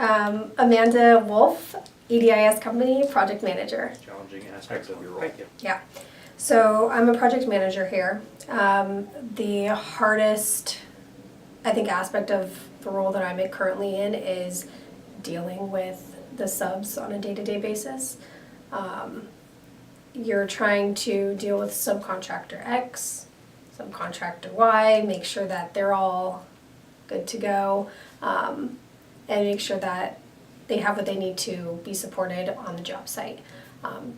Amanda Wolf, EDiS Company, project manager. Challenging aspects of your role. Thank you. Yeah. So I'm a project manager here. The hardest, I think, aspect of the role that I'm currently in is dealing with the subs on a day-to-day basis. You're trying to deal with subcontractor X, subcontractor Y, make sure that they're all good to go, and make sure that they have what they need to be supported on the job site,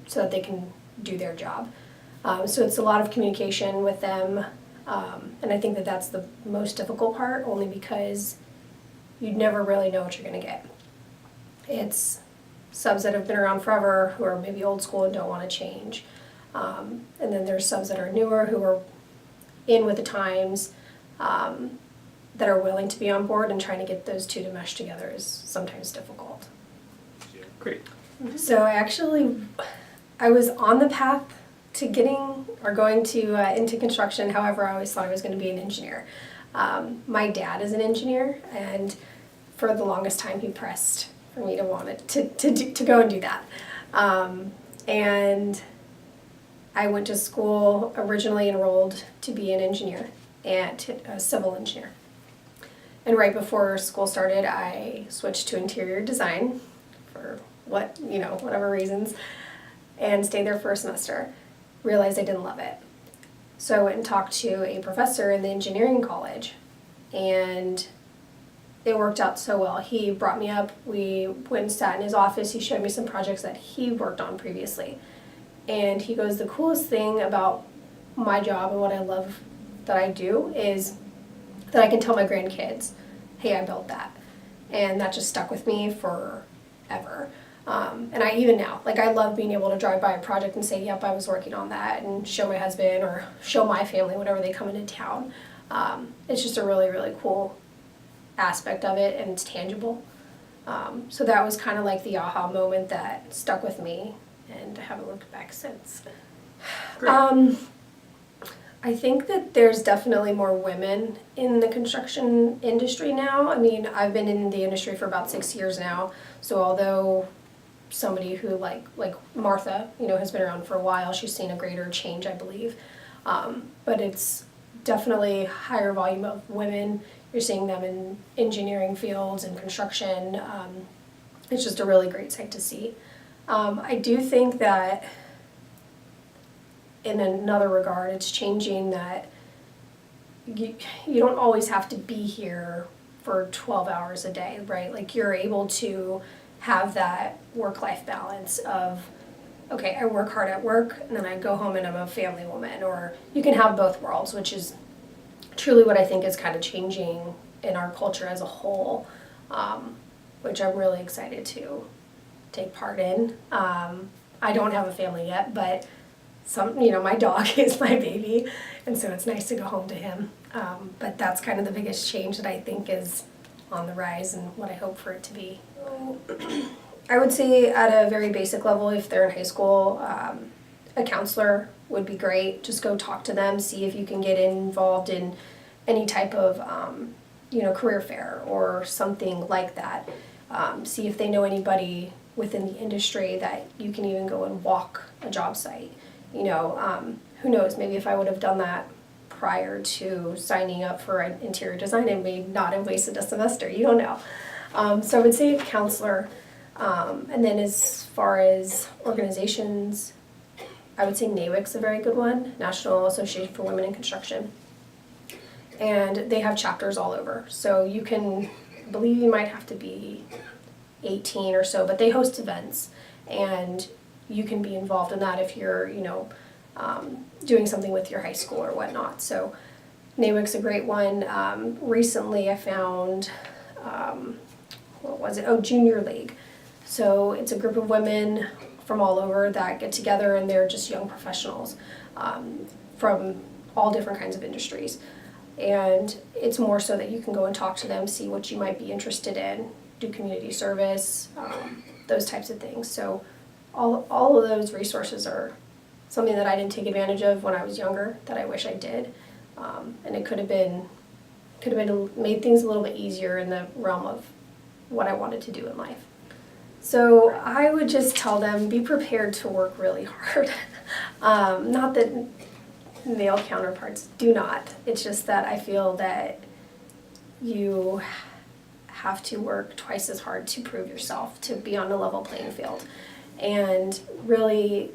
so that they can do their job. So it's a lot of communication with them, and I think that that's the most difficult part, only because you never really know what you're going to get. It's subs that have been around forever who are maybe old school and don't want to change. And then there's subs that are newer who are in with the times, that are willing to be on board, and trying to get those two to mesh together is sometimes difficult. Great. So I was on the path to going to into construction. However, I always thought I was going to be an engineer. My dad is an engineer, and for the longest time he pressed for me to want it to go and do that. And I went to school, originally enrolled to be an engineer, and a civil engineer. And right before school started, I switched to interior design for whatever reasons, and stayed there for a semester. Realized I didn't love it. So I went and talked to a professor in the engineering college, and it worked out so well. He brought me up, we went and sat in his office, he showed me some projects that he worked on previously. And he goes, the coolest thing about my job and what I love that I do is that I can tell my grandkids, hey, I built that. And that just stuck with me forever. And I even now, I love being able to drive by a project and say, yep, I was working on that, and show my husband or show my family whenever they come into town. It's just a really, really cool aspect of it, and it's tangible. So that was kind of like the aha moment that stuck with me, and I haven't looked back since. Great. I think that there's definitely more women in the construction industry now. I mean, I've been in the industry for about 6 years now, so although somebody who like Martha, has been around for a while, she's seen a greater change, I believe. But it's definitely higher volume of women. You're seeing them in engineering fields and construction. It's just a really great sight to see. I do think that in another regard, it's changing that you don't always have to be here for 12 hours a day, right? You're able to have that work-life balance of, okay, I work hard at work, and then I go home and I'm a family woman, or you can have both worlds, which is truly what I think is kind of changing in our culture as a whole, which I'm really excited to take part in. I don't have a family yet, but my dog is my baby, and so it's nice to go home to him. But that's kind of the biggest change that I think is on the rise, and what I hope for it to be. I would say at a very basic level, if they're in high school, a counselor would be great. Just go talk to them, see if you can get involved in any type of career fair or something like that. See if they know anybody within the industry that you can even go and walk a job site. Who knows, maybe if I would have done that prior to signing up for interior design, I may not have wasted a semester, you don't know. So I would say a counselor, and then as far as organizations, I would say NAWIC's a very good one, National Association for Women in Construction. And they have chapters all over, so you can, I believe you might have to be 18 or so, but they host events, and you can be involved in that if you're, doing something with your high school or whatnot. So NAWIC's a great one. Recently I found, Junior League. So it's a group of women from all over that get together, and they're just young professionals from all different kinds of industries. And it's more so that you can go and talk to them, see what you might be interested in, do community service, those types of things. So all of those resources are something that I didn't take advantage of when I was younger that I wish I did. And it could have been made things a little bit easier in the realm of what I wanted to do in life. So I would just tell them, be prepared to work really hard. Not that male counterparts do not. It's just that I feel that you have to work twice as hard to prove yourself, to be on a level playing field, and really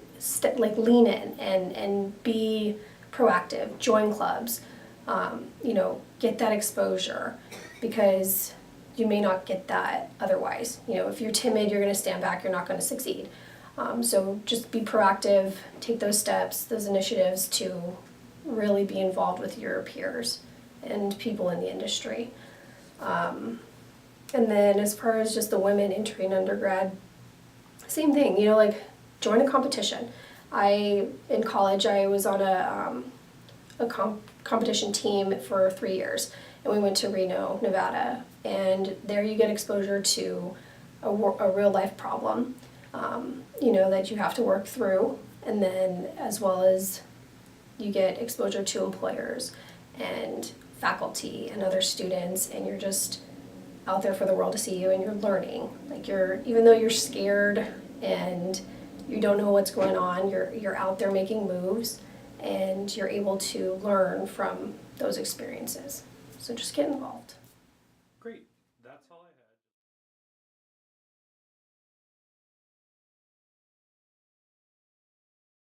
lean in and be proactive, join clubs, get that exposure, because you may not get that otherwise. If you're timid, you're going to stand back, you're not going to succeed. So just be proactive, take those steps, those initiatives to really be involved with your peers and people in the industry. And then as far as just the women entering undergrad, same thing, join a competition. In college, I was on a competition team for 3 years, and we went to Reno, Nevada, and there you get exposure to a real life problem, that you have to work through, and then as well as you get exposure to employers and faculty and other students, and you're just out there for the world to see you, and you're learning. Even though you're scared and you don't know what's going on, you're out there making moves, and you're able to learn from those experiences. So just get involved. Great.